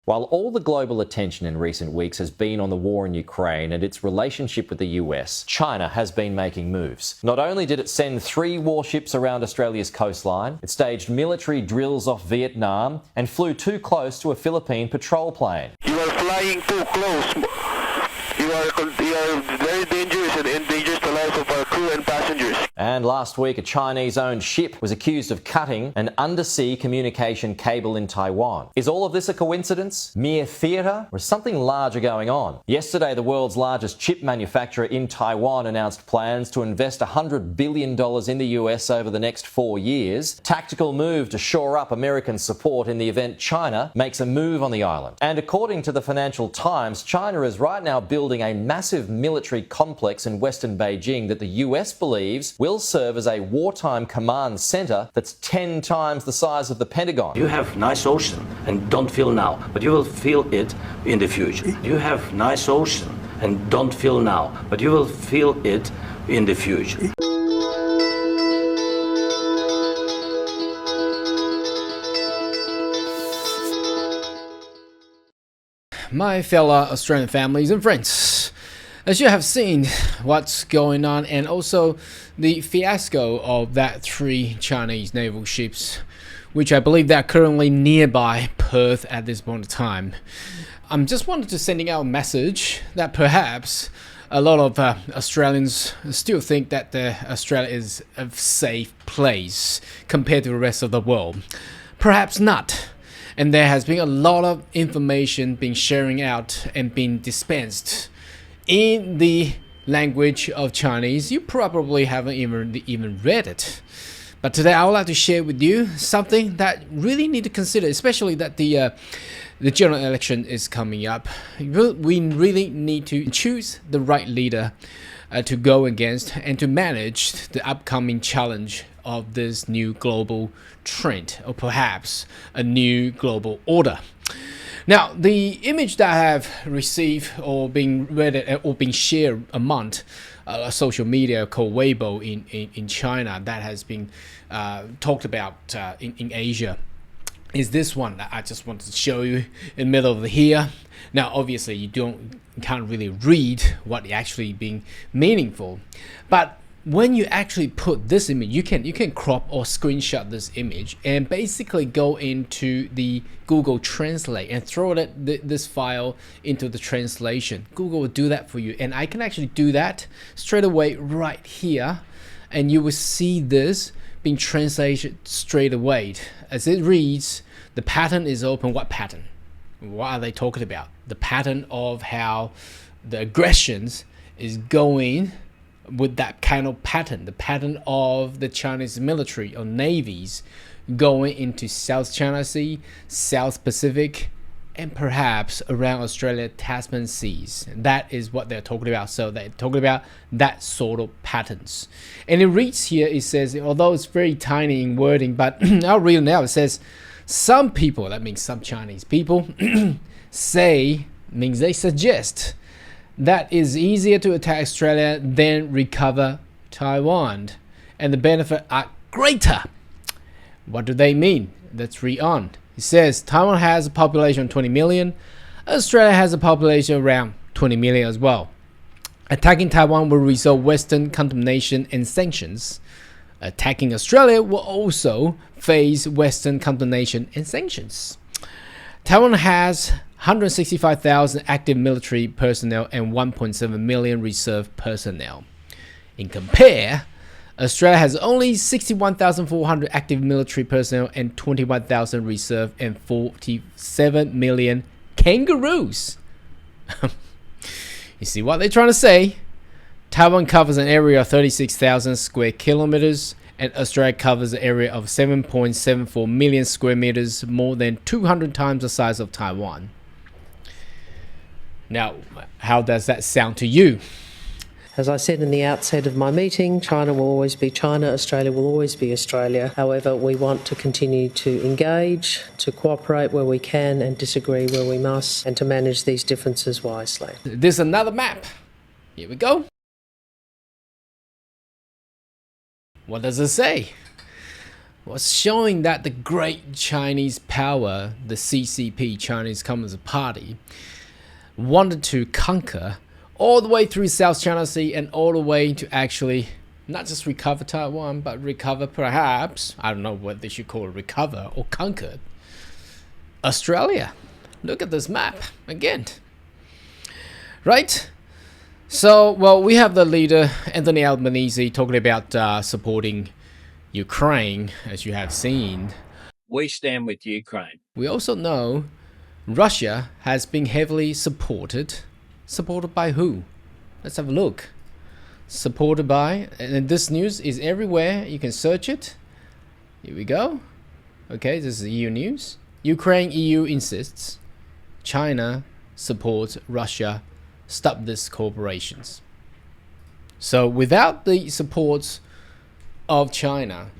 While all the global attention in recent weeks has been on the war in Ukraine and its relationship with the US, China has been making moves. Not only did it send 3 warships around Australia's coastline, it staged military drills off Vietnam and flew too close to a Philippine patrol plane. You are flying too close. You are very dangerous and endangers the lives of our crew and passengers. And last week, a Chinese-owned ship was accused of cutting an undersea communication cable in Taiwan. Is all of this a coincidence? Mere theatre? Or is something larger going on? Yesterday, the world's largest chip manufacturer in Taiwan announced plans to invest $100 billion in the US over the next 4 years. Tactical move to shore up American support in the event China makes a move on the island. And according to the Financial Times, China is right now building a massive military complex in western Beijing that the US believes will serve as a wartime command center that's 10 times the size of the Pentagon. You have nice ocean and don't feel now, but you will feel it in the future. You have nice ocean and don't feel now, but you will feel it in the future. My fellow Australian families and friends, as you have seen what's going on and also the fiasco of that 3 Chinese naval ships, which I believe they're currently nearby Perth at this point in time. I'm just wanted to sending out a message that perhaps a lot of Australians still think that Australia is a safe place compared to the rest of the world. Perhaps not. And there has been a lot of information being sharing out and being dispensed in the language of Chinese. You probably haven't even read it. But today I would like to share with you something that really need to consider, especially that the general election is coming up. We really need to choose the right leader to go against and to manage the upcoming challenge of this new global trend, or perhaps a new global order. Now, the image that I have received or being read or being shared among social media called Weibo in China that has been talked about in Asia is this one that I just wanted to show you in the middle of here. Now, obviously, you can't really read what actually being meaningful, but when you actually put this image, you can crop or screenshot this image and basically go into the Google Translate and throw this file into the translation. Google will do that for you, and I can actually do that straight away right here, and you will see this being translated straight away. As it reads, the pattern is open. What pattern? What are they talking about? The pattern of how the aggressions is going with that kind of pattern, the pattern of the Chinese military or navies going into South China Sea, South Pacific, and perhaps around Australia, Tasman Seas. That is what they're talking about. So they're talking about that sort of patterns. And it reads here, it says, although it's very tiny in wording, but I'll read it now. It says, some people, that means some Chinese people, means they suggest that is easier to attack Australia than recover Taiwan, and the benefit are greater. What do they mean? Let's read on. It says Taiwan has a population of 20 million. Australia has a population around 20 million as well. Attacking Taiwan will result Western condemnation and sanctions. Attacking Australia will also face Western condemnation and sanctions. Taiwan has 165,000 active military personnel and 1.7 million reserve personnel. In compare, Australia has only 61,400 active military personnel and 21,000 reserve and 47 million kangaroos. You see what they're trying to say? Taiwan covers an area of 36,000 square kilometers, and Australia covers an area of 7.74 million square meters, more than 200 times the size of Taiwan. Now, how does that sound to you? As I said in the outset of my meeting, China will always be China, Australia will always be Australia. However, we want to continue to engage, to cooperate where we can and disagree where we must, and to manage these differences wisely. This is another map. Here we go. What does it say? was showing that the great Chinese power, the CCP, Chinese Communist Party, wanted to conquer all the way through South China Sea and all the way to actually not just recover Taiwan, but recover perhaps, I don't know what they should call it, recover or conquer Australia. Look at this map again. Right? So, well, we have the leader, Anthony Albanese, talking about supporting Ukraine, as you have seen. We stand with Ukraine. We also know Russia has been heavily supported. Supported by who? Let's have a look. Supported by, and this news is everywhere. You can search it. Here we go. Okay, this is EU news. Ukraine EU insists China supports Russia. Stop this corporations. So without the support of China,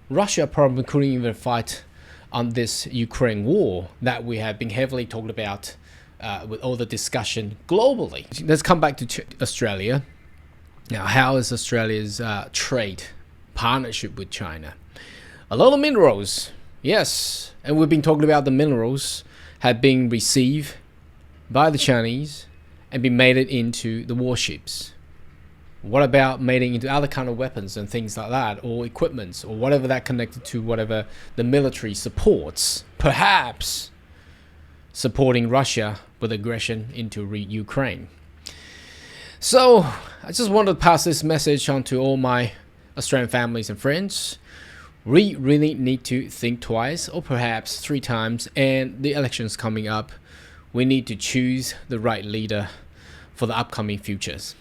Russia probably couldn't even fight on this Ukraine war that we have been heavily talked about with all the discussion globally. Let's come back to Australia. Now, how is Australia's trade partnership with China? A lot of minerals, yes, and we've been talking about the minerals have been received by the Chinese and been made it into the warships. What about mating into other kind of weapons and things like that, or equipments, or whatever that connected to whatever the military supports, perhaps supporting Russia with aggression into Ukraine. So I just wanted to pass this message on to all my Australian families and friends. We really need to think twice, or perhaps 3 times, and the elections coming up. We need to choose the right leader for the upcoming futures.